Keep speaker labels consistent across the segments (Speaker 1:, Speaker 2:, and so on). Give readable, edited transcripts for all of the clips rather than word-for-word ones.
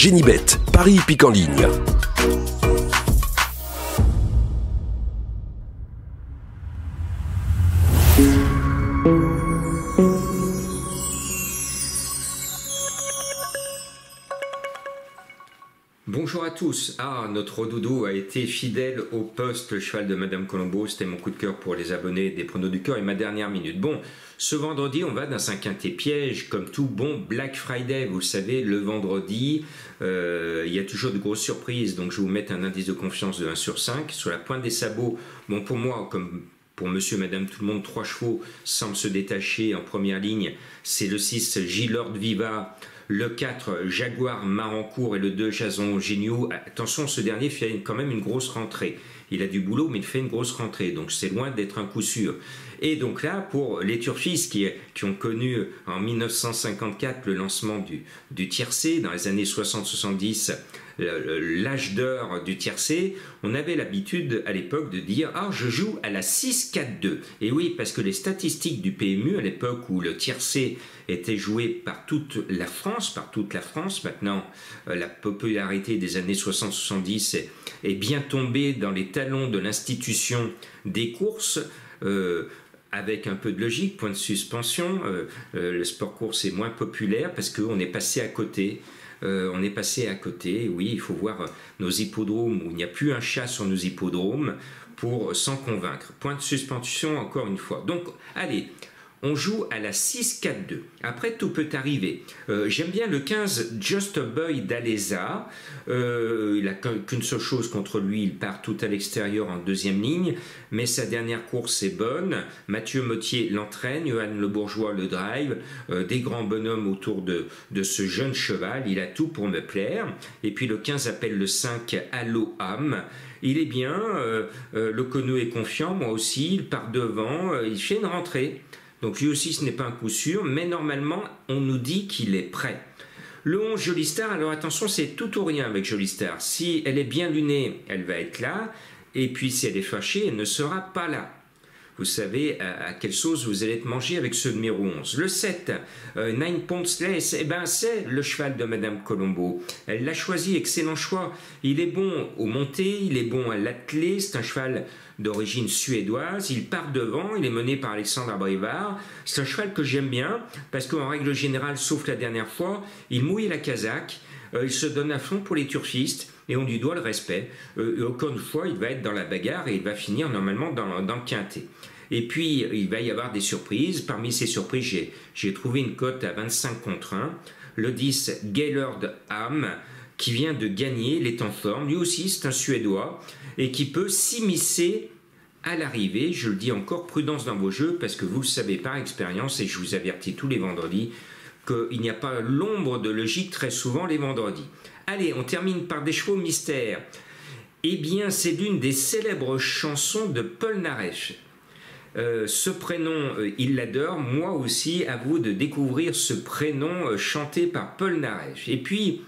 Speaker 1: Génibet, Paris Hippique en ligne.
Speaker 2: Bonjour à tous. Notre doudou a été fidèle au poste, le cheval de Madame Colombo. C'était mon coup de cœur pour les abonnés des pronos du cœur et ma dernière minute. Bon, ce vendredi, on va dans un quintet piège, comme tout bon Black Friday. Vous le savez, le vendredi, il y a toujours de grosses surprises. Donc, je vais vous mettre un indice de confiance de 1 sur 5. Sur la pointe des sabots, bon, pour moi, comme pour monsieur, madame, tout le monde, 3 chevaux semblent se détacher en première ligne. C'est le 6, J-Lord Viva, le 4, Jaguar Marancourt et le 2, Jason Géniaux. Attention, ce dernier fait quand même une grosse rentrée. Il a du boulot, mais il fait une grosse rentrée. Donc, c'est loin d'être un coup sûr. Et donc là, pour les turfistes qui ont connu en 1954 le lancement du tiercé, dans les années 60-70, l'âge d'or du tiercé, on avait l'habitude à l'époque de dire « Ah, je joue à la 6-4-2 ». Et oui, parce que les statistiques du PMU, à l'époque où le tiercé était joué par toute la France, maintenant la popularité des années 60-70 est bien tombée dans les talons de l'institution des courses, avec un peu de logique, point de suspension, le sport course est moins populaire parce qu'on est passé à côté. Oui, il faut voir nos hippodromes où il n'y a plus un chat sur nos hippodromes pour s'en convaincre. Point de suspension encore une fois. Donc, allez, on joue à la 6-4-2. Après, tout peut arriver. J'aime bien le 15 Just Boy d'Aleza. Il n'a qu'une seule chose contre lui, il part tout à l'extérieur en deuxième ligne, mais sa dernière course est bonne. Mathieu Mottier l'entraîne, Johan Le Bourgeois le drive, des grands bonhommes autour de ce jeune cheval. Il a tout pour me plaire. Et puis le 15 appelle le 5 Allo Am. Il est bien, le Cono est confiant, moi aussi, il part devant, il fait une rentrée. Donc lui aussi, ce n'est pas un coup sûr, mais normalement, on nous dit qu'il est prêt. Le 11, Jolie Star, alors attention, c'est tout ou rien avec Jolie Star. Si elle est bien lunée, elle va être là, et puis si elle est fâchée, elle ne sera pas là. Vous savez à quelle sauce vous allez être mangé avec ce numéro 11. Le 7, Nine Ponceless, c'est le cheval de Madame Colombo. Elle l'a choisi, excellent choix. Il est bon au monté, il est bon à l'attelé, c'est un cheval d'origine suédoise, il part devant, il est mené par Alexandre Abrivard. C'est un cheval que j'aime bien, parce qu'en règle générale, sauf la dernière fois, il mouille la casaque, il se donne à fond pour les turfistes, et on lui doit le respect. Encore une fois, il va être dans la bagarre et il va finir normalement dans le quintet. Et puis, il va y avoir des surprises. Parmi ces surprises, j'ai trouvé une cote à 25 contre 1. Le 10, Gaylord Ham, qui vient de gagner, il est en forme. Lui aussi, c'est un Suédois et qui peut s'immiscer à l'arrivée. Je le dis encore, prudence dans vos jeux, parce que vous le savez par expérience, et je vous avertis tous les vendredis, qu'il n'y a pas l'ombre de logique très souvent les vendredis. Allez, on termine par des chevaux mystères. Eh bien, c'est l'une des célèbres chansons de Paul Naref. Ce prénom, il l'adore. Moi aussi, à vous de découvrir ce prénom chanté par Paul Naref. Et puis,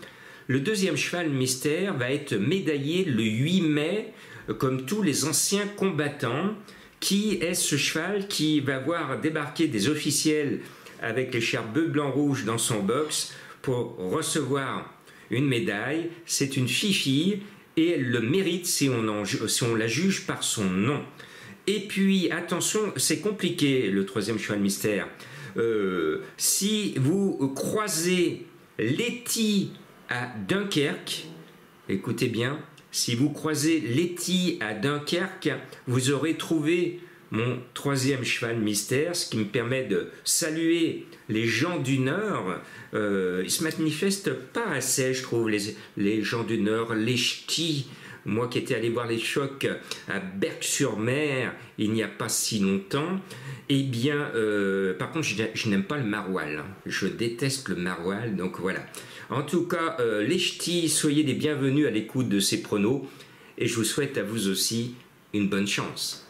Speaker 2: le deuxième cheval mystère va être médaillé le 8 mai, comme tous les anciens combattants. Qui est ce cheval qui va voir débarquer des officiels avec l'écharpe bleu, blanc, rouge dans son box pour recevoir une médaille? C'est une fille et elle le mérite si on la juge par son nom. Et puis, attention, c'est compliqué le troisième cheval mystère. Si vous croisez Letty à Dunkerque, écoutez bien, si vous croisez Letty à Dunkerque, vous aurez trouvé mon troisième cheval mystère, ce qui me permet de saluer les gens du Nord. Ils ne se manifestent pas assez, je trouve, les gens du Nord, les ch'tis. Moi qui étais allé voir les chocs à Berck-sur-Mer il n'y a pas si longtemps, eh bien, par contre, je n'aime pas le maroilles. Je déteste le maroilles, donc voilà. En tout cas, les ch'tis, soyez les bienvenus à l'écoute de ces pronos, et je vous souhaite à vous aussi une bonne chance.